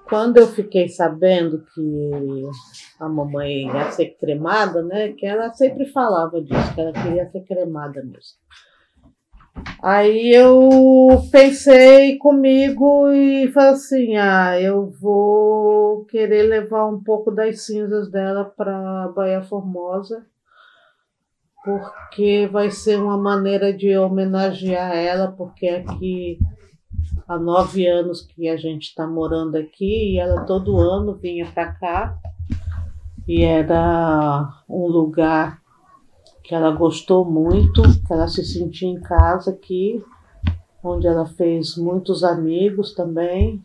Quando eu fiquei sabendo que a mamãe ia ser cremada, né? Que ela sempre falava disso, que ela queria ser cremada mesmo. Aí eu pensei comigo e falei assim, eu vou querer levar um pouco das cinzas dela para Baía Formosa, porque vai ser uma maneira de homenagear ela, porque aqui há 9 anos que a gente está morando aqui e ela todo ano vinha para cá e era um lugar que ela gostou muito, que ela se sentia em casa aqui, onde ela fez muitos amigos também.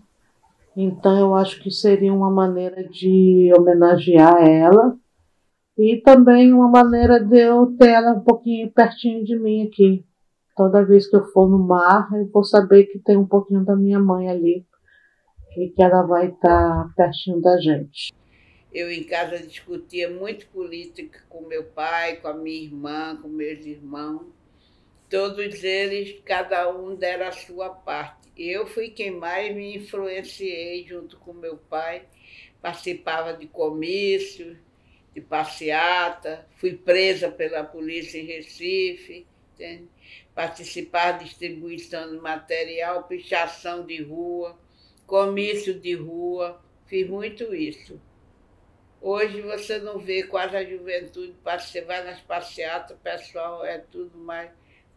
Então eu acho que seria uma maneira de homenagear ela e também uma maneira de eu ter ela um pouquinho pertinho de mim aqui. Toda vez que eu for no mar, eu vou saber que tem um pouquinho da minha mãe ali e que ela vai estar pertinho da gente. Eu em casa discutia muito política com meu pai, com a minha irmã, com meus irmãos. Todos eles, cada um deram a sua parte. Eu fui quem mais me influenciei junto com meu pai. Participava de comícios, de passeata, fui presa pela polícia em Recife, entende? Participava de distribuição de material, pichação de rua, comício de rua, fiz muito isso. Hoje você não vê quase a juventude, você vai nas passeatas, o pessoal é tudo mais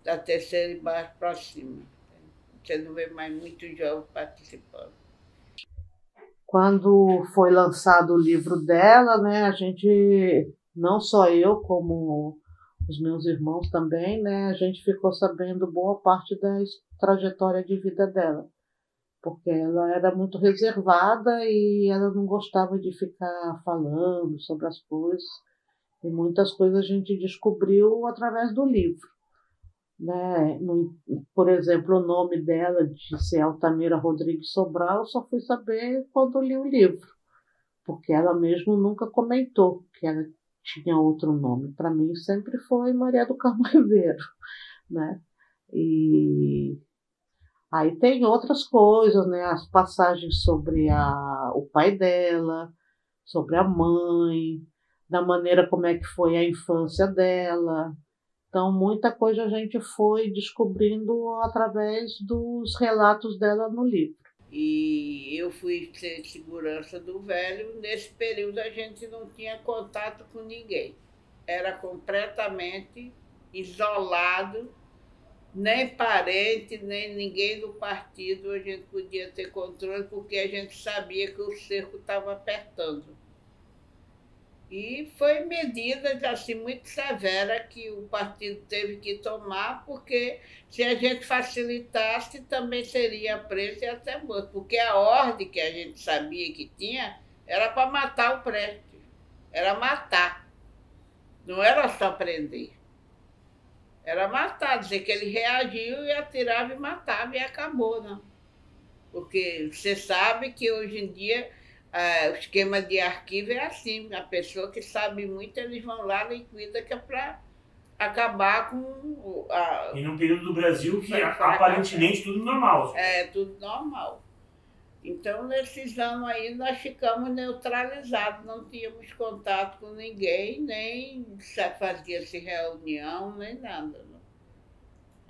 da terceira e mais para cima. Você não vê mais muitos jovens participando. Quando foi lançado o livro dela, né, a gente, não só eu, como os meus irmãos também, né, a gente ficou sabendo boa parte da trajetória de vida dela, porque ela era muito reservada e ela não gostava de ficar falando sobre as coisas, e muitas coisas a gente descobriu através do livro. Né? Por exemplo, o nome dela, de ser Altamira Rodrigues Sobral, eu só fui saber quando li o livro, porque ela mesma nunca comentou que ela tinha outro nome. Para mim sempre foi Maria do Carmo Ribeiro, né? E aí tem outras coisas, né? As passagens sobre o pai dela, sobre a mãe, da maneira como é que foi a infância dela. Então, muita coisa a gente foi descobrindo através dos relatos dela no livro. E eu fui ser segurança do velho. Nesse período a gente não tinha contato com ninguém. Era completamente isolado, nem parente, nem ninguém do partido a gente podia ter controle, porque a gente sabia que o cerco estava apertando. E foi medidas assim, muito severas que o partido teve que tomar, porque se a gente facilitasse, também seria preso e até morto. Porque a ordem que a gente sabia que tinha era para matar o Prestes. Era matar. Não era só prender. Era matar, dizer que ele reagiu e atirava e matava e acabou, não. Porque você sabe que hoje em dia o esquema de arquivo é assim, a pessoa que sabe muito, eles vão lá e liquida, que é para acabar com E num período do Brasil que aparentemente tudo normal. Tudo normal. Então, nesses anos aí, nós ficamos neutralizados, não tínhamos contato com ninguém, nem fazia-se reunião, nem nada. Não.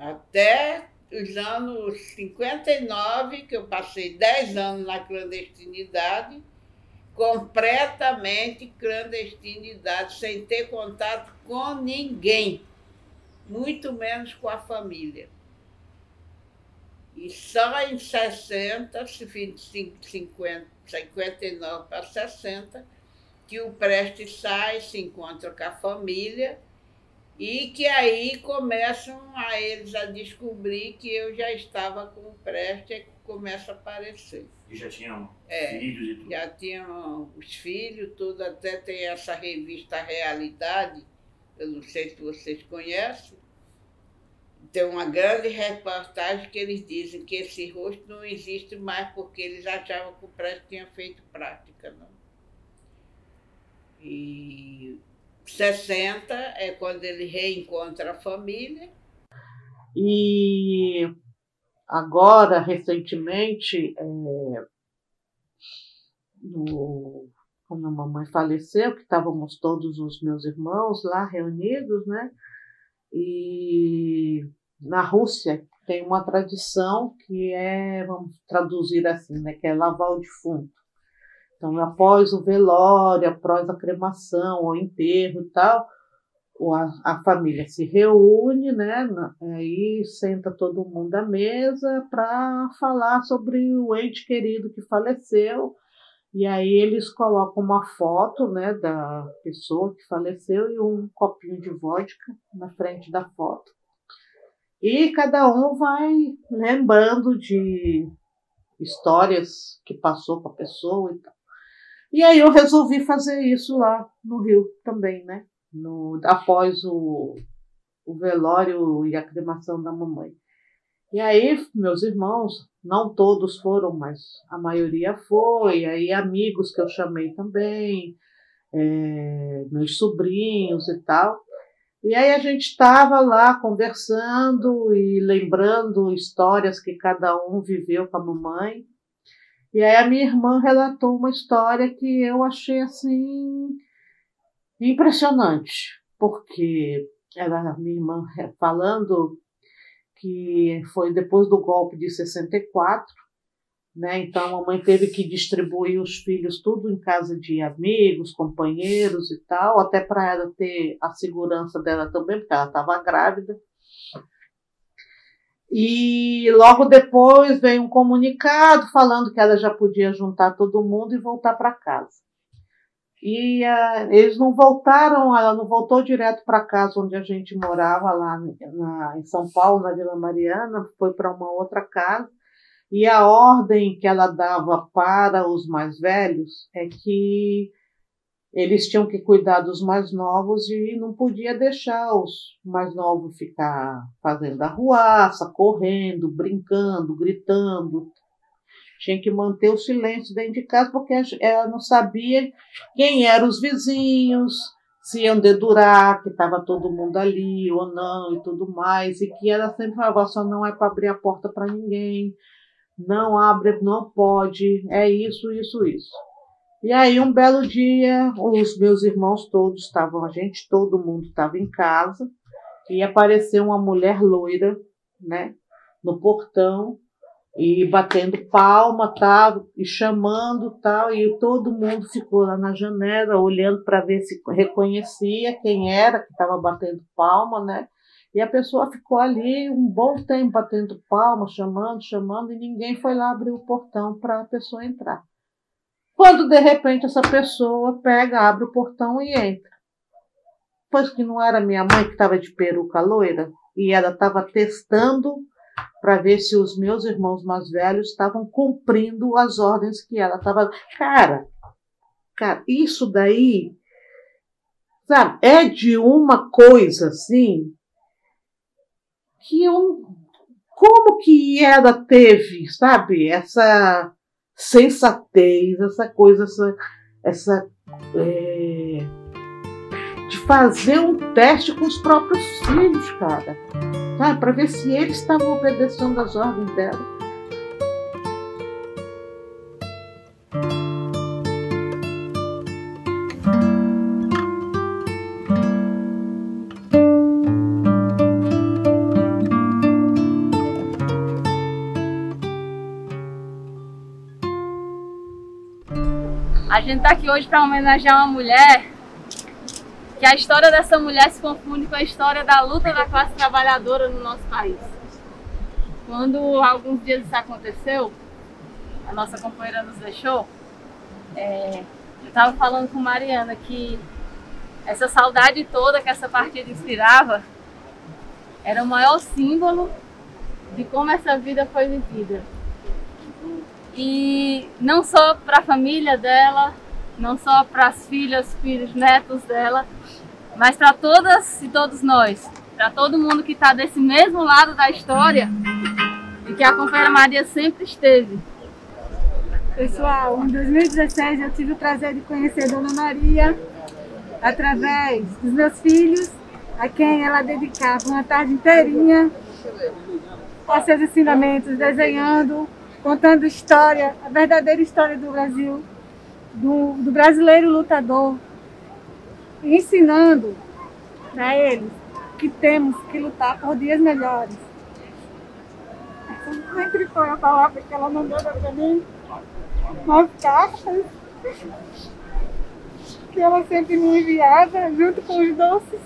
Até os anos 59, que eu passei 10 anos na clandestinidade, completamente clandestinidade, sem ter contato com ninguém, muito menos com a família. E só em 60, 59 para 60, que o Prestes sai, se encontra com a família, e que aí começam eles a descobrir que eu já estava com o Prestes, que começa a aparecer. E já tinham filhos e tudo? Já tinham os filhos, tudo, até tem essa revista Realidade, eu não sei se vocês conhecem, tem uma grande reportagem que eles dizem que esse rosto não existe mais porque eles achavam que o Prestes tinha feito prática. Não? E 60 é quando ele reencontra a família. E agora, recentemente, quando a mamãe faleceu, que estávamos todos os meus irmãos lá reunidos, né? E na Rússia tem uma tradição que vamos traduzir assim, né? Que é lavar o defunto. Então, após o velório, após a cremação, o enterro e tal, a família se reúne, né? Aí senta todo mundo à mesa para falar sobre o ente querido que faleceu. E aí eles colocam uma foto, né, da pessoa que faleceu e um copinho de vodka na frente da foto. E cada um vai lembrando de histórias que passou com a pessoa e tal. E aí eu resolvi fazer isso lá no Rio também, né? Após o velório e a cremação da mamãe. E aí meus irmãos, não todos foram, mas a maioria foi. Aí amigos que eu chamei também, meus sobrinhos e tal. E aí a gente estava lá conversando e lembrando histórias que cada um viveu com a mamãe. E aí a minha irmã relatou uma história que eu achei assim impressionante, porque minha irmã falando que foi depois do golpe de 64, né? Então a mamãe teve que distribuir os filhos tudo em casa de amigos, companheiros e tal, até para ela ter a segurança dela também, porque ela estava grávida. E logo depois veio um comunicado falando que ela já podia juntar todo mundo e voltar para casa. E eles não voltaram, ela não voltou direto para casa onde a gente morava, lá em São Paulo, na Vila Mariana, foi para uma outra casa. E a ordem que ela dava para os mais velhos é que eles tinham que cuidar dos mais novos e não podia deixar os mais novos ficar fazendo arruaça, correndo, brincando, gritando. Tinha que manter o silêncio dentro de casa, porque ela não sabia quem eram os vizinhos, se iam dedurar, que estava todo mundo ali ou não e tudo mais. E que ela sempre falava, só não é para abrir a porta para ninguém, não abre, não pode, é isso, isso, isso. E aí um belo dia, os meus irmãos todos estavam, todo mundo estava em casa, e apareceu uma mulher loira, né, no portão, e batendo palma, tal, e chamando, tal, e todo mundo ficou lá na janela, olhando para ver se reconhecia quem era que estava batendo palma, né? E a pessoa ficou ali um bom tempo batendo palma, chamando, e ninguém foi lá abrir o portão para a pessoa entrar. Quando, de repente, essa pessoa abre o portão e entra. Pois que não era minha mãe que estava de peruca loira, e ela estava testando para ver se os meus irmãos mais velhos estavam cumprindo as ordens que ela estava... Cara, isso daí, sabe, é de uma coisa assim, que como que ela teve, sabe, essa sensatez, essa coisa, de fazer um teste com os próprios filhos, cara, sabe, para ver se eles estavam obedecendo às ordens dela. A gente está aqui hoje para homenagear uma mulher, que a história dessa mulher se confunde com a história da luta da classe trabalhadora no nosso país. Quando alguns dias isso aconteceu, a nossa companheira nos deixou, eu estava falando com Mariana que essa saudade toda que essa partida inspirava era o maior símbolo de como essa vida foi vivida. E não só para a família dela, não só para as filhas, filhos, netos dela, mas para todas e todos nós, para todo mundo que está desse mesmo lado da história e que a companheira Maria sempre esteve. Pessoal, em 2016 eu tive o prazer de conhecer a Dona Maria através dos meus filhos, a quem ela dedicava uma tarde inteirinha com seus ensinamentos, desenhando, contando história, a verdadeira história do Brasil. do brasileiro lutador, ensinando para eles que temos que lutar por dias melhores. Essa sempre foi a palavra que ela mandou para mim, nas cartas que ela sempre me enviava, junto com os doces,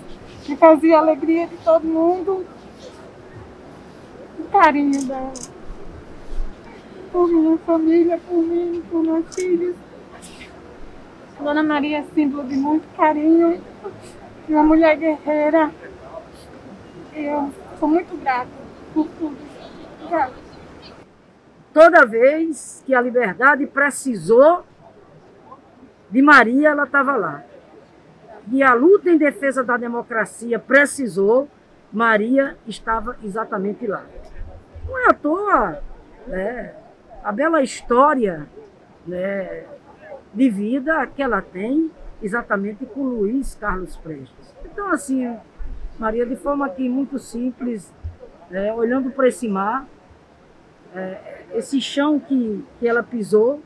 que fazia a alegria de todo mundo. O carinho dela por minha família, por mim, por meus filhos. Dona Maria é símbolo de muito carinho, uma mulher guerreira. Eu sou muito grata por tudo. Obrigada. Toda vez que a liberdade precisou de Maria, ela estava lá. E a luta em defesa da democracia precisou, Maria estava exatamente lá. Não é à toa, né, a bela história, né, de vida que ela tem exatamente com Luiz Carlos Prestes. Então, assim, Maria, de forma aqui muito simples, olhando para esse mar, esse chão que ela pisou,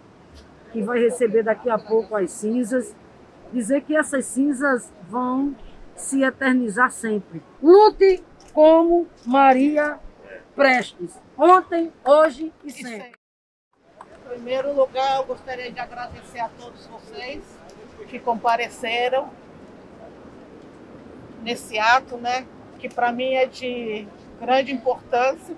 que vai receber daqui a pouco as cinzas, dizer que essas cinzas vão se eternizar sempre. Lute como Maria Prestes, ontem, hoje e sempre. Em primeiro lugar, eu gostaria de agradecer a todos vocês que compareceram nesse ato, né, que para mim é de grande importância.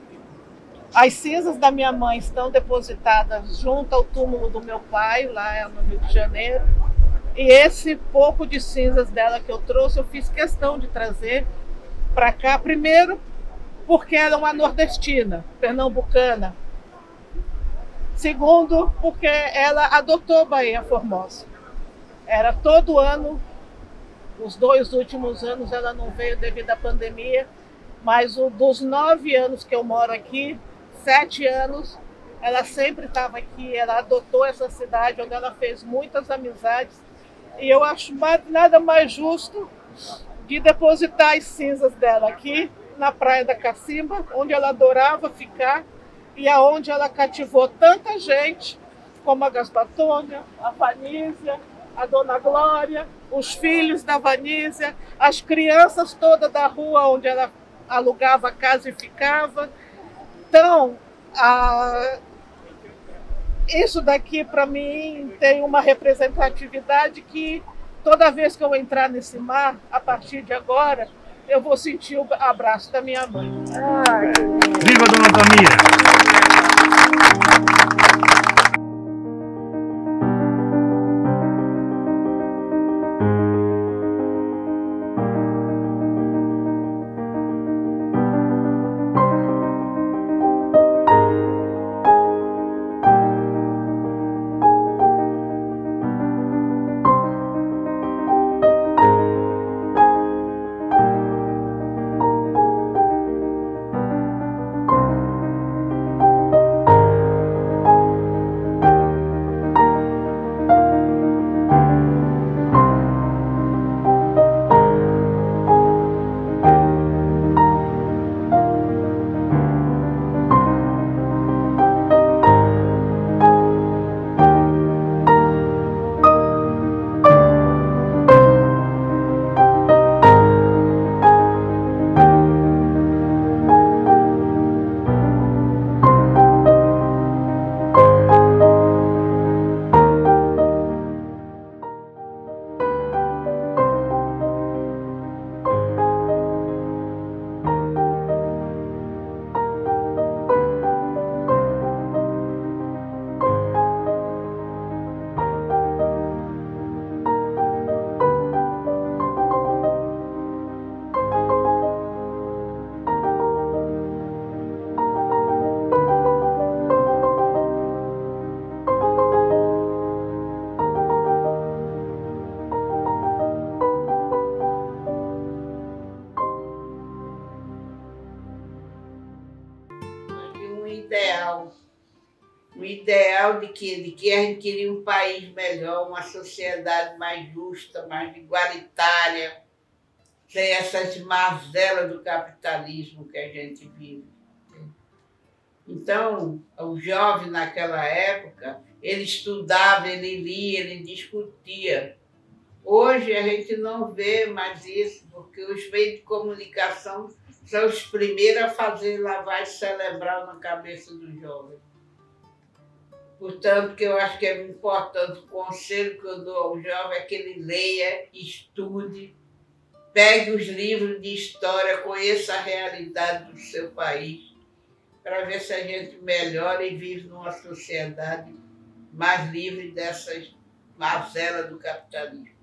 As cinzas da minha mãe estão depositadas junto ao túmulo do meu pai, lá no Rio de Janeiro. E esse pouco de cinzas dela que eu trouxe, eu fiz questão de trazer para cá, primeiro porque ela é uma nordestina, pernambucana. Segundo, porque ela adotou Bahia Formosa. Era todo ano, os 2 últimos anos ela não veio devido à pandemia, mas dos 9 anos que eu moro aqui, 7 anos, ela sempre estava aqui, ela adotou essa cidade, onde ela fez muitas amizades. E eu acho nada mais justo de depositar as cinzas dela aqui, na Praia da Cacimba, onde ela adorava ficar, e aonde ela cativou tanta gente, como a Gasbatônia, a Vanísia, a Dona Glória, os filhos da Vanísia, as crianças todas da rua onde ela alugava a casa e ficava. Então, isso daqui para mim tem uma representatividade que toda vez que eu entrar nesse mar, a partir de agora, eu vou sentir o abraço da minha mãe. Viva Dona Tamira! Um ideal de que a gente queria um país melhor, uma sociedade mais justa, mais igualitária, sem essas mazelas do capitalismo que a gente vive. Então, o jovem naquela época ele estudava, ele lia, ele discutia. Hoje a gente não vê mais isso, porque os meios de comunicação são os primeiros a fazer lavagem cerebral na cabeça do jovem. Portanto, que eu acho que é importante, o conselho que eu dou ao jovem é que ele leia, estude, pegue os livros de história, conheça a realidade do seu país, para ver se a gente melhora e vive numa sociedade mais livre dessas mazelas do capitalismo.